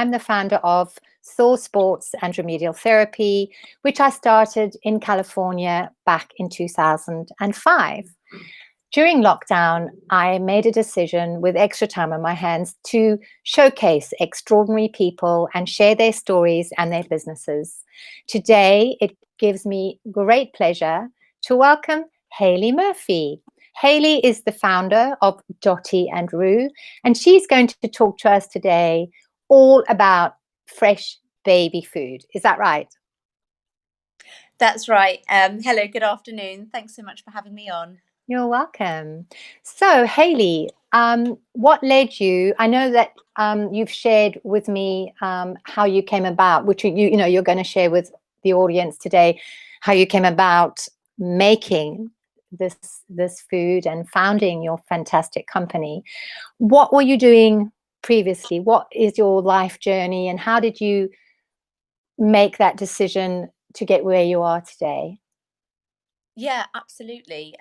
I'm the founder of Soul Sports and Remedial Therapy, which I started in California back in 2005. During lockdown, I made a decision with extra time on my hands to showcase extraordinary people and share their stories and their businesses. Today, it gives me great pleasure to welcome Hayley Murphy. Hayley is the founder of Dotty and Roo, and she's going to talk to us today all about fresh baby food. Is that right? That's right. Hello, good afternoon. Thanks so much for having me on. You're welcome. So, Hayley, what led you? I know that you've shared with me how you came about, which you're going to share with the audience today, how you came about making this food and founding your fantastic company. What were you doing previously? What is your life journey, and how did you make that decision to get where you are today? Yeah, absolutely.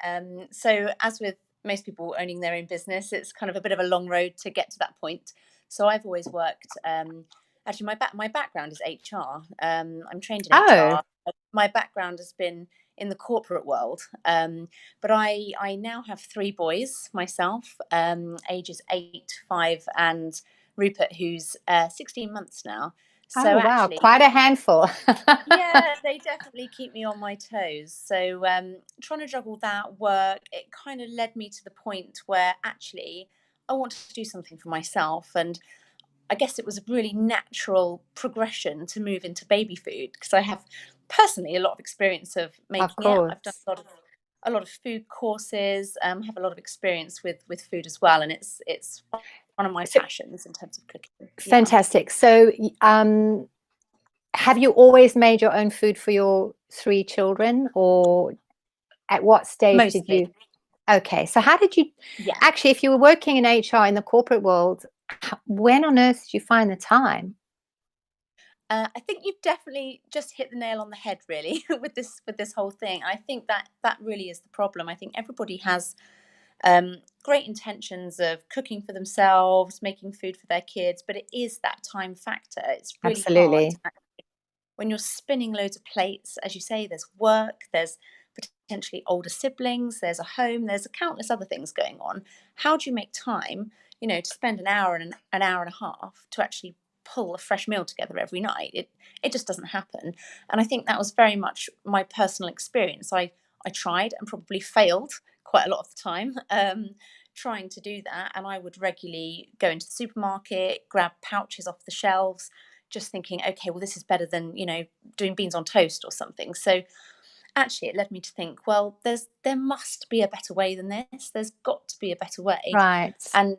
So as with most people owning their own business, it's kind of a bit of a long road to get to that point. So I've always worked. Actually, my background is HR. I'm trained in Oh, HR. My background has been in the corporate world, but I now have three boys myself, ages 8, 5, and Rupert, who's 16 months now. oh, So wow, actually, quite a handful. yeah, they definitely keep me on my toes. So trying to juggle that work, it kind of led me to the point where actually I wanted to do something for myself. And I guess it was a really natural progression to move into baby food because I have personally a lot of experience of Of making it. I've done course. a lot of food courses, have a lot of experience with food as well. And it's one of my So, passions in terms of cooking. Yeah. fantastic. So, have you always made your own food for your 3 children, or at what stage did Mostly. you? Okay, so how did you Yeah. actually, if you were working in HR in the corporate world, when on earth did you find the time? I think you've definitely just hit the nail on the head, really, with this whole thing. I think that really is the problem. I think everybody has great intentions of cooking for themselves, making food for their kids, but it is that time factor. It's really hard Absolutely. when you're spinning loads of plates. As you say, there's work, there's potentially older siblings, there's a home, there's countless other things going on. How do you make time, to spend an hour and an hour and a half to actually pull a fresh meal together every night? It just doesn't happen. And I think that was very much my personal experience. I tried and probably failed quite a lot of the time. Trying to do that, and I would regularly go into the supermarket, grab pouches off the shelves, just thinking, okay, well, this is better than doing beans on toast or something. So actually, it led me to think, well, there must be a better way than this. There's got to be a better way. Right. And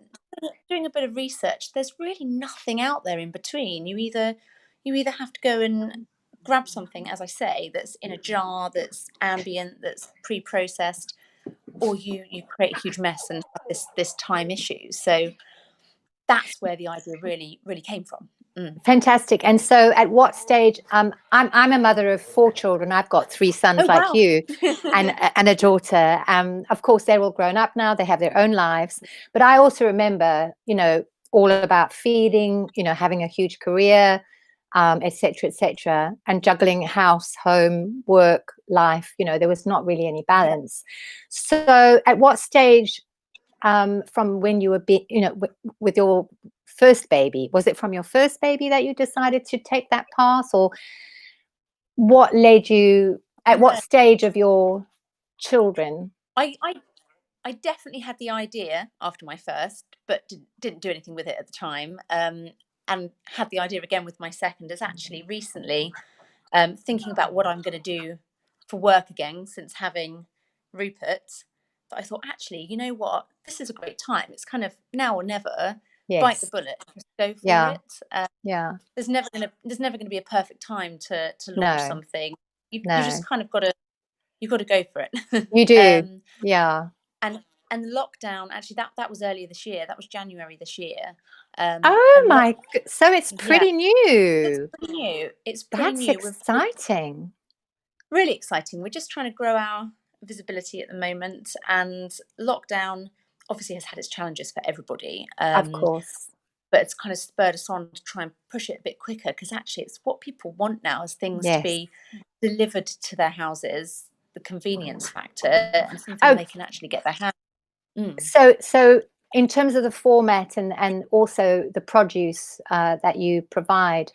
doing a bit of research, there's really nothing out there in between. You either have to go and grab something, as I say, that's in a jar, that's ambient, that's pre-processed, or you create a huge mess and have this time issue. So that's where the idea really came from. Fantastic. And so at what stage, I'm a mother of 4 children. I've got 3 sons Oh like wow. you, and a daughter. Of course, they're all grown up now. They have their own lives. But I also remember, all about feeding, having a huge career, et cetera, et cetera, and juggling house, home, work, life. There was not really any Yeah. balance. So at what stage, from when you were, with your first baby, was it from your first baby that you decided to take that path, or what led you, at what No, stage of your children? I, I I definitely had the idea after my first, but didn't do anything with it at the time. And had the idea again with my second. Is actually recently thinking about what I'm going to do for work again since having Rupert. That I thought, actually, you know what? This is a great time. It's kind of now or never. Bite the Yes. bullet, just go for Yeah. it. Yeah. There's never gonna be a perfect time to launch No. something. You No. just kind of got to go for it. You do. Yeah. And and lockdown, actually, that was earlier this year. That was January this year. Oh And so it's yeah, pretty it's new. pretty new. It's pretty That's new. We're exciting. really exciting. We're just trying to grow our visibility at the moment, and lockdown obviously has had its challenges for everybody. Of course. but it's kind of spurred us on to try and push it a bit quicker, because actually it's what people want now, is things to Yes. be delivered to their houses, the convenience factor, and something Oh, they can actually get their hands. so in terms of the format and also the produce that you provide,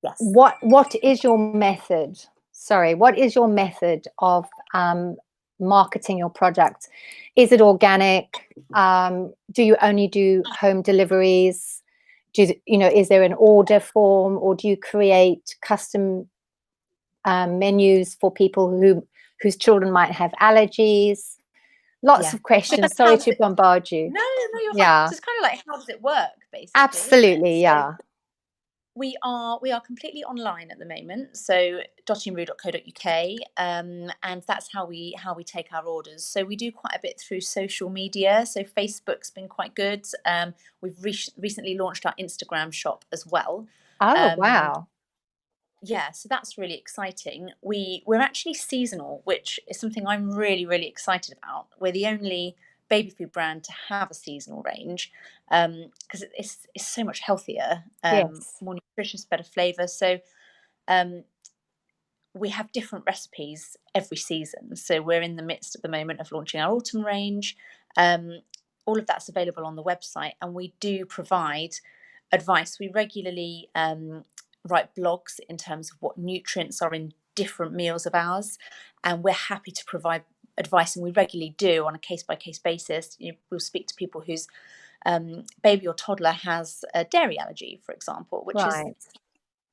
Yes. what is your method? Sorry, what is your method of marketing your product? Is it organic? Do you only do home deliveries? Is there an order form, or do you create custom menus for people whose children might have allergies? Lots Yeah. of So questions. Sorry how does to it? bombard you. No, you're fine. Yeah, So it's kind of like, how does it work, basically, isn't it? absolutely. So Yeah. we are completely online at the moment. So dottymru.co.uk, and that's how we take our orders. So we do quite a bit through social media. So Facebook's been quite good. We've recently launched our Instagram shop as well. Oh, Um, wow. yeah, so that's really exciting. We're actually seasonal, which is something I'm really, really excited about. We're the only baby food brand to have a seasonal range, because it's so much healthier, Yes. more nutritious, better flavour. So um, we have different recipes every season. So we're in the midst at the moment of launching our autumn range. All of that's available on the website, and we do provide advice. We regularly write blogs in terms of what nutrients are in different meals of ours, and we're happy to provide advice, and we regularly do on a case by case basis. We'll speak to people whose baby or toddler has a dairy allergy, for example, which is Right.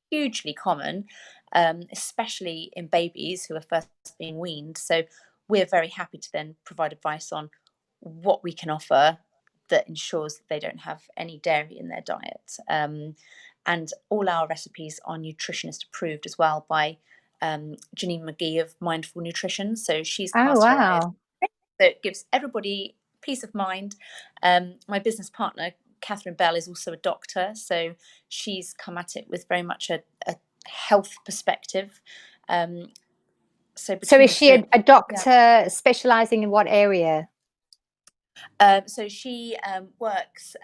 hugely common, especially in babies who are first being weaned. So we're very happy to then provide advice on what we can offer that ensures that they don't have any dairy in their diet. And all our recipes are nutritionist approved as well by Janine McGee of Mindful Nutrition. So she's Oh, passed her IS, wow. so it gives everybody peace of mind. My business partner, Catherine Bell, is also a doctor, so she's come at it with very much a health perspective. So So between is the she three of a us, doctor specializing in what area? so she works.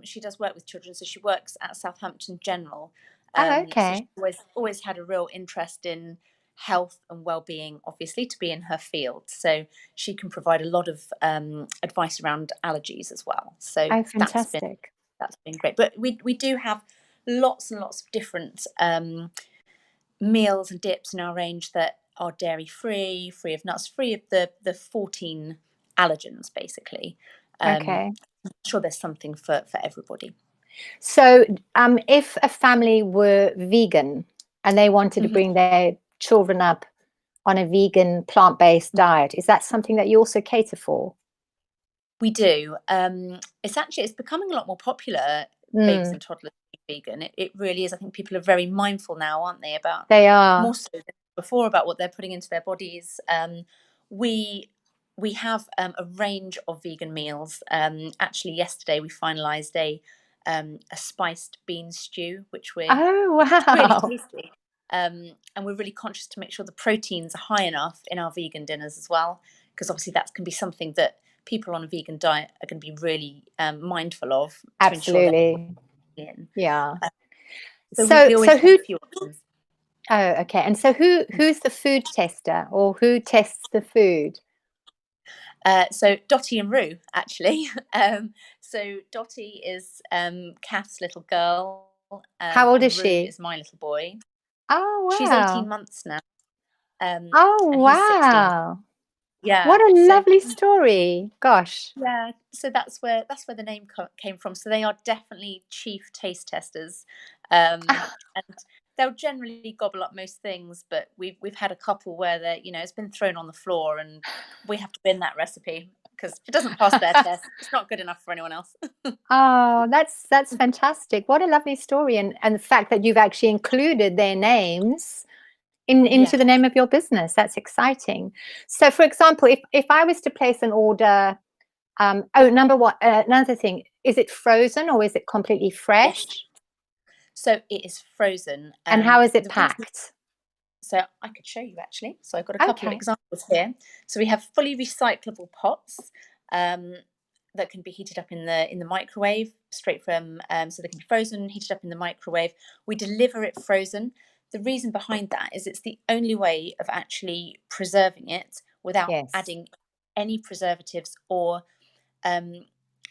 She does work with children, so she works at Southampton General. Oh, So she's okay. always had a real interest in health and well-being, obviously, to be in her field. So she can provide a lot of advice around allergies as well. So Oh, that's been fantastic. great. But we do have lots and lots of different meals and dips in our range that are dairy free, free of nuts, free of the 14 allergens, basically. Okay. I'm sure there's something for everybody. So, if a family were vegan and they wanted to Mhm. bring their children up on a vegan plant-based diet, is that something that you also cater for? We do. It's becoming a lot more popular, babies Mm, and toddlers being vegan. It really is. I think people are very mindful now, aren't they, about they are. more so than before about what they're putting into their bodies. We we have a range of vegan meals. Actually, yesterday we finalised a spiced bean stew, which Oh, it's really wow. tasty. And we're really conscious to make sure the proteins are high enough in our vegan dinners as well, because obviously that can be something that people on a vegan diet are going to be really mindful of to ensure they're Absolutely. in. Yeah. Uh, so So we always so have who a few options. Oh, okay. And so who's the food tester, or who tests the food? So Dotty and Rue, actually. So Dotty is Kath's little girl, How old is and Rue she? is my little boy. Oh, She's 18 wow. months now, Oh, and he's 16. wow. What Yeah. a So lovely story. Gosh. yeah, so that's where the name came from. So they are definitely chief taste testers, and they'll generally gobble up most things. But we've had a couple where it's been thrown on the floor, and we have to bin that recipe because if it doesn't pass their test, it's not good enough for anyone else. Oh, that's fantastic. What a lovely story. And the fact that you've actually included their names Yeah. into the name of your business. That's exciting. So for example, if I was to place an order, number one, another thing, is it frozen or is it completely Yes. fresh? So it is frozen. And how is it The reason packed? So I could show you actually. So I've got a couple of Okay. examples here. So we have fully recyclable pots. Um, that can be heated up in the microwave straight from, so they can be frozen, heated up in the microwave. We deliver it frozen. The reason behind that is it's the only way of actually preserving it without Yes. adding any preservatives um,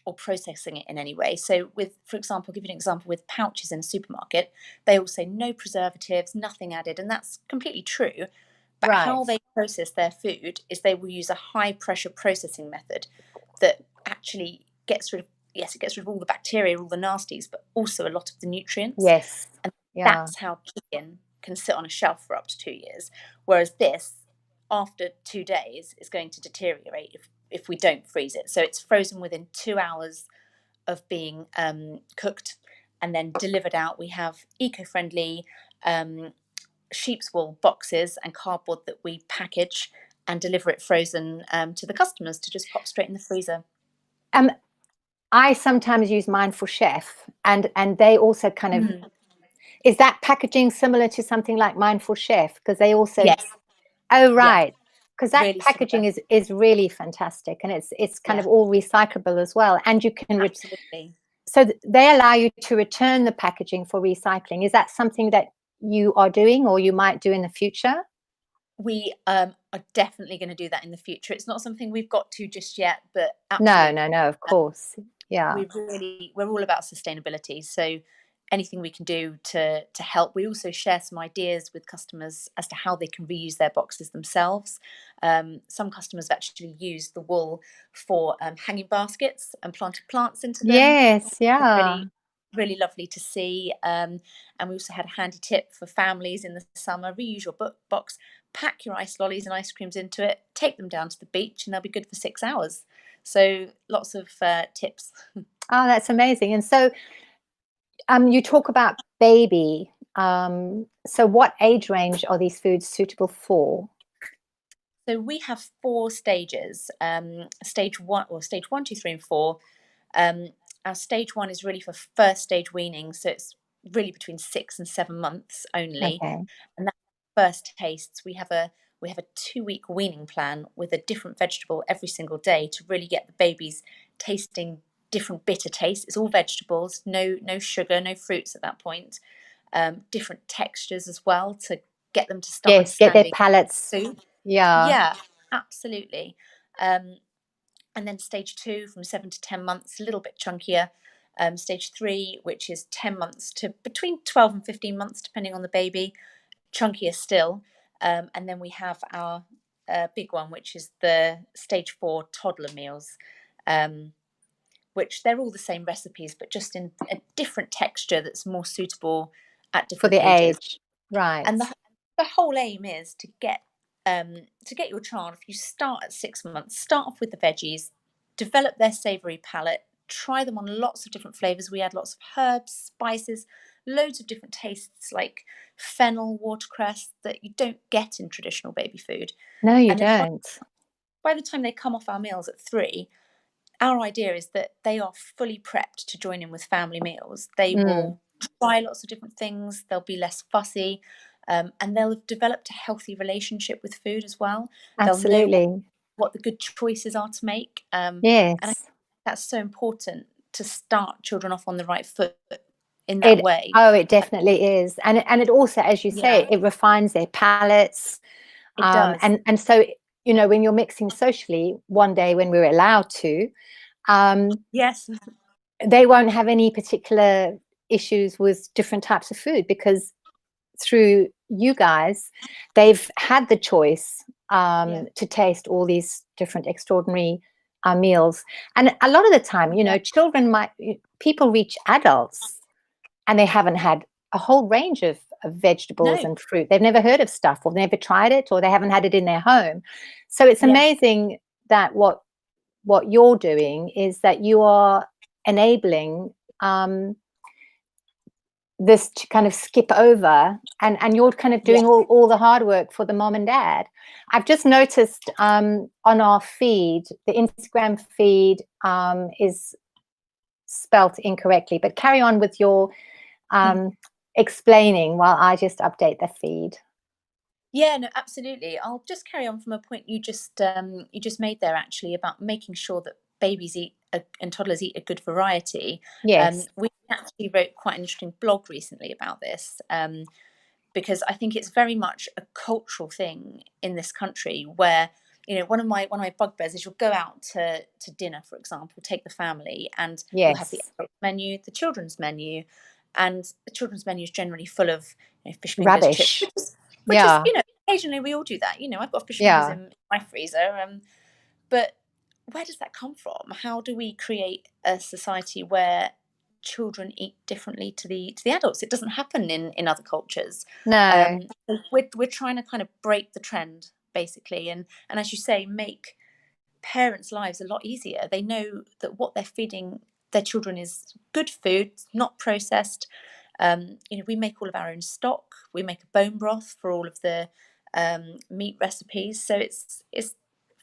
or processing it in any way. So with, for example, I'll give you an example with pouches in a supermarket, they all say no preservatives, nothing added, and that's completely true. But Right. how they process their food is they will use a high pressure processing method that actually gets rid of, yes, it gets rid of all the bacteria, all the nasties, but also a lot of the nutrients. Yes. And Yeah. that's how chicken can sit on a shelf for up to 2 years. Whereas this, after 2 days, is going to deteriorate if we don't freeze it. So it's frozen within 2 hours of being cooked and then delivered out. We have eco-friendly sheep's wool boxes and cardboard that we package and deliver it frozen to the customers to just pop straight in the freezer. Um, I sometimes use Mindful Chef, and they also kind of, is that packaging similar to something like Mindful Chef? Because they also, Yes, oh yeah, right, because that really packaging similar. is really fantastic, and it's kind Yeah, of all recyclable as well, and you can absolutely. so they allow you to return the packaging for recycling. Is that something that you are doing or you might do in the future? We are definitely going to do that in the future. It's not something we've got to just yet, but No, absolutely. no, no, of course. Yeah. We're all about sustainability. So anything we can do to help. We also share some ideas with customers as to how they can reuse their boxes themselves. Some customers have actually used the wool for hanging baskets and planted plants into them. Yes, yeah. Really, really lovely to see. And we also had a handy tip for families in the summer: reuse your box, pack your ice lollies and ice creams into it, take them down to the beach, and they'll be good for 6 hours. So lots of tips. Oh, that's amazing. And so you talk about baby. So what age range are these foods suitable for? So we have 4 stages. Stage one, or stage one, two, three, and four. Um, our stage one is really for first stage weaning, so it's really between 6 and 7 months only. Okay. And that's first tastes. We have a 2-week weaning plan with a different vegetable every single day to really get the babies tasting different bitter tastes. It's all vegetables, no sugar, no fruits at that point. Different textures as well to get them to start Yes, get their understanding palates. food. Yeah. Yeah, absolutely. Um, and then stage two from 7 to 10 months, a little bit chunkier. Stage three, which is 10 months to between 12 and 15 months, depending on the baby, chunkier still. And then we have our big one, which is the stage four toddler meals, which they're all the same recipes, but just in a different texture that's more suitable at For different the ages. age. Right. And the whole aim is to get your child, if you start at 6 months, start off with the veggies, develop their savory palate, try them on lots of different flavors. We add lots of herbs, spices, loads of different tastes like fennel, watercress that you don't get in traditional baby food. No, you And then don't. by the time they come off our meals at 3, our idea is that they are fully prepped to join in with family meals. They Mm, will try lots of different things, they'll be less fussy, and they'll have developed a healthy relationship with food as well. They'll know absolutely. what the good choices are to make. And I think Yes. that's so important to start children off on the right foot in that It way. oh, it definitely is. And it also, as you say, Yeah, it refines their palates. it does. And so, when you're mixing socially, one day when we're allowed to, um, Yes. they won't have any particular issues with different types of food because through you guys, they've had the choice Yeah. to taste all these different extraordinary meals. And a lot of the time, Yeah. people reach adults and they haven't had a whole range of vegetables No. and fruit. They've never heard of stuff or never tried it or they haven't had it in their home. So it's Yeah. amazing that what you're doing is that you are enabling this to kind of skip over and you're kind of Yeah. doing all the hard work for the mom and dad. I've just noticed on our feed, the Instagram feed is spelt incorrectly, but carry on with your explaining while I just update the feed. Yeah, no, absolutely. I'll just carry on from a point you just made there actually about making sure that babies eat and toddlers eat a good variety. Yes. We actually wrote quite an interesting blog recently about this, because I think it's very much a cultural thing in this country where, one of my bugbears is you'll go out to dinner, for example, take the family, and you'll have the Yes. adult menu, the children's menu, and the children's menu is generally full of fish fingers, chips, Rubbish. which is, Yeah. occasionally we all do that. I've got fish fingers Yeah. in my freezer, but where does that come from? How do we create a society where children eat differently to the adults? It doesn't happen in other cultures. No. We're trying to kind of break the trend, basically, and as you say, make parents' lives a lot easier. They know that what they're feeding their children is good food, not processed. We make all of our own stock. We make a bone broth for all of the meat recipes, so it's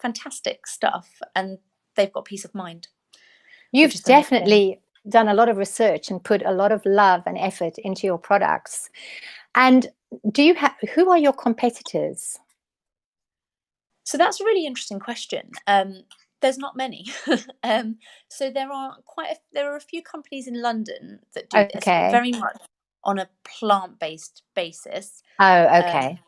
fantastic stuff, and they've got peace of mind, which You've is the main thing. definitely done a lot of research and put a lot of love and effort into your products. And who are your competitors? So that's a really interesting question. There's not many. So there are a few companies in London that do this, but Okay. very much on a plant-based basis. Oh, Um, okay.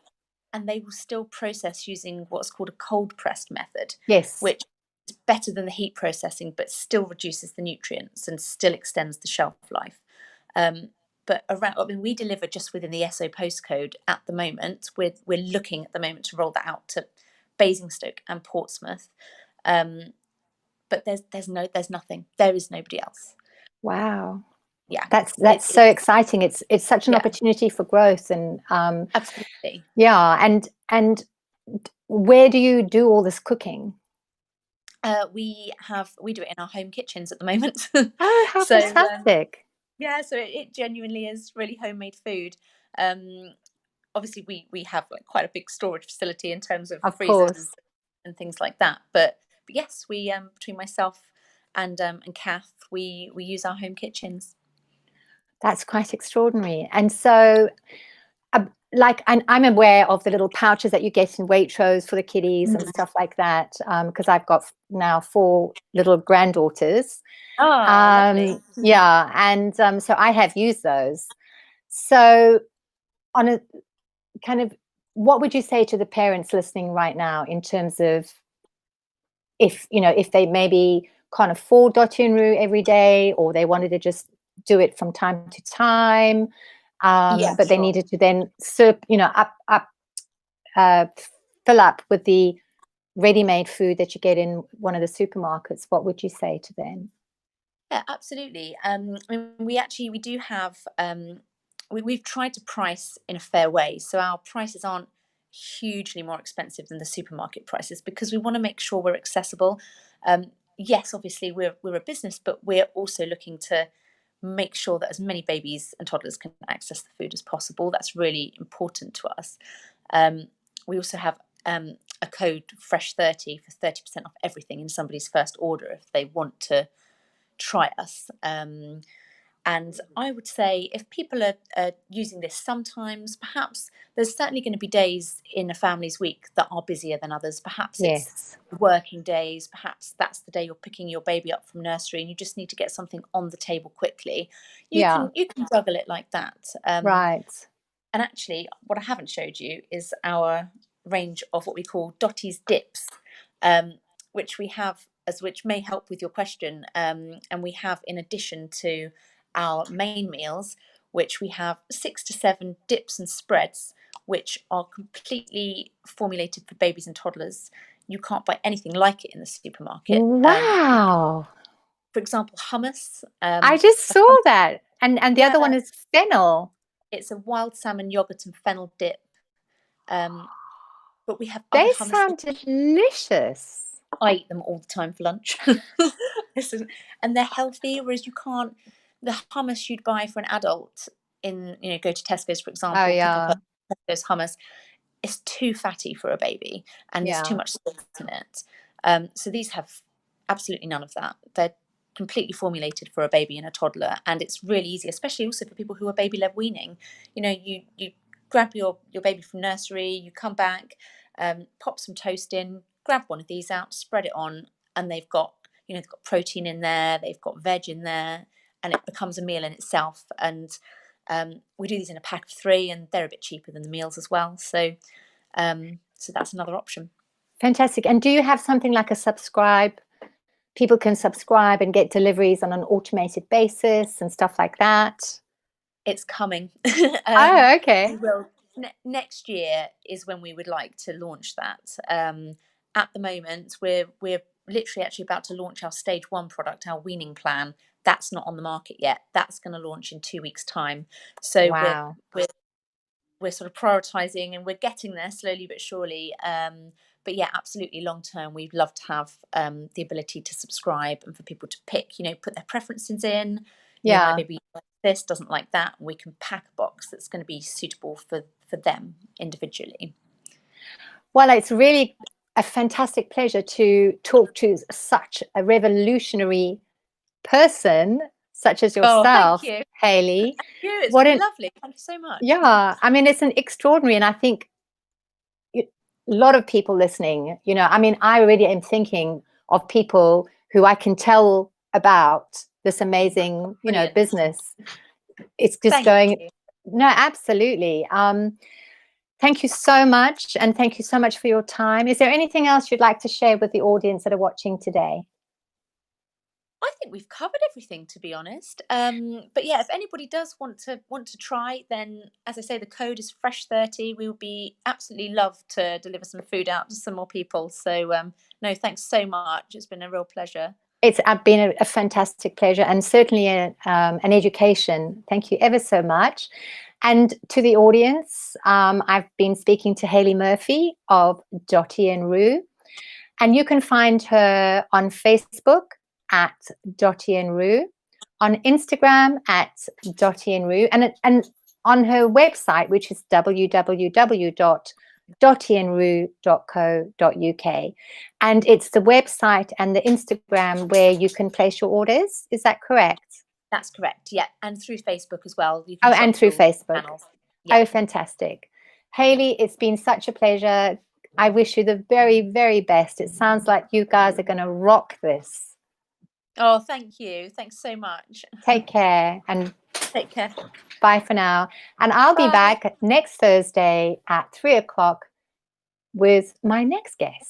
and they will still process using what's called a cold pressed method, Yes. which is better than the heat processing, but still reduces the nutrients and still extends the shelf life. But we deliver just within the SO postcode at the moment. We're looking at the moment to roll that out to Basingstoke and Portsmouth. But there's nothing. There is nobody else. Wow. Yeah, That's so exciting. It's such an yeah, opportunity for growth, and absolutely. yeah. And where do you do all this cooking? We do it in our home kitchens at the moment. Oh, how So fantastic. yeah, so it genuinely is really homemade food. Obviously we have like quite a big storage facility in terms of Of freezers course. and things like that. But yes, we between myself and Kath, we use our home kitchens. That's quite extraordinary. And so, and I'm aware of the little pouches that you get in Waitrose for the kiddies and stuff like that, because I've got now 4 little granddaughters. Ah, lovely. Yeah, and so I have used those. So, on a kind of, what would you say to the parents listening right now in terms of if they maybe can't afford Dotty and Roo every day, or they wanted to just do it from time to time, Yeah, but they sure. needed to then uh, fill up with the ready-made food that you get in one of the supermarkets, what would you say to them? Yeah, absolutely. I mean, we do have we've tried to price in a fair way, so our prices aren't hugely more expensive than the supermarket prices because we want to make sure we're accessible. Yes, obviously we're a business, but we're also looking to make sure that as many babies and toddlers can access the food as possible. That's really important to us. We also have a code Fresh30 for 30% off everything in somebody's first order if they want to try us. And I would say if people are using this sometimes, perhaps there's certainly going to be days in a family's week that are busier than others. Perhaps it's Yes. working days, perhaps that's the day you're picking your baby up from nursery and you just need to get something on the table quickly. Yeah. You can juggle it like that. Right. And actually, what I haven't showed you is our range of what we call Dotty's dips, which we have which may help with your question. And we have, in addition to our main meals, which we have 6 to 7 dips and spreads, which are completely formulated for babies and toddlers. You can't buy anything like it in the supermarket. Wow. For example, hummus. I just saw that. And the other one Yeah, is fennel. it's a wild salmon yogurt and fennel dip. But we have other They hummuses. sound delicious. I eat them all the time for lunch. And they're healthy, whereas you can't. The hummus you'd buy for an adult go to Tesco's, for Oh, example, pick up yeah. a Tesco's hummus. It's too fatty for a baby, and there's too Yeah. much salt in it. So these have absolutely none of that. They're completely formulated for a baby and a toddler, and it's really easy, especially also for people who are baby-led weaning. You grab your baby from nursery, you come back, pop some toast in, grab one of these out, spread it on, and they've got they've got protein in there, they've got veg in there, and it becomes a meal in itself. And we do these in a pack of 3, and they're a bit cheaper than the meals as well. So that's another option. Fantastic. And do you have something like a subscribe? People can subscribe and get deliveries on an automated basis and stuff like that? It's coming. Oh, okay. We will. Next year is when we would like to launch that. At the moment, we're literally actually about to launch our stage 1 product, our weaning plan. That's not on the market yet. That's going to launch in 2 weeks' time. So Wow. we're sort of prioritizing, and we're getting there slowly but surely. But yeah, absolutely, long term, we'd love to have the ability to subscribe and for people to pick, put their preferences in. My baby likes this, doesn't like that, and we can pack a box that's going to be suitable for them individually. Well, it's really a fantastic pleasure to talk to such a revolutionary person such as yourself, thank you. Hayley. Thank you. It's been lovely. Thank you so much. Yeah, I mean, it's an extraordinary, and I think a lot of people listening, I mean, I already am thinking of people who I can tell about this amazing, Brilliant. business. It's just no, absolutely. Thank you so much. And thank you so much for your time. Is there anything else you'd like to share with the audience that are watching today? I think we've covered everything, to be honest. But yeah, if anybody does want to try, then as I say, the code is fresh30. We would be absolutely love to deliver some food out to some more people. So no, thanks so much. It's been a real pleasure. It's been a fantastic pleasure, and certainly an education. Thank you ever so much. And to the audience, I've been speaking to Hayley Murphy of Dotty and Roo, and you can find her on Facebook at Dotty and Roo, on Instagram at Dotty and Roo, and on her website, which is www.dottyandroo.co.uk. And it's the website and the Instagram where you can place your orders. Is that correct? That's correct, yeah. And through Facebook as well. You can and through Facebook. Yeah. Oh, fantastic. Hayley, it's been such a pleasure. I wish you the very, very best. It sounds like you guys are going to rock this. Oh, thank you. Thanks so much. Take care. And take care. Bye for now. And I'll be back next Thursday at 3 o'clock with my next guest.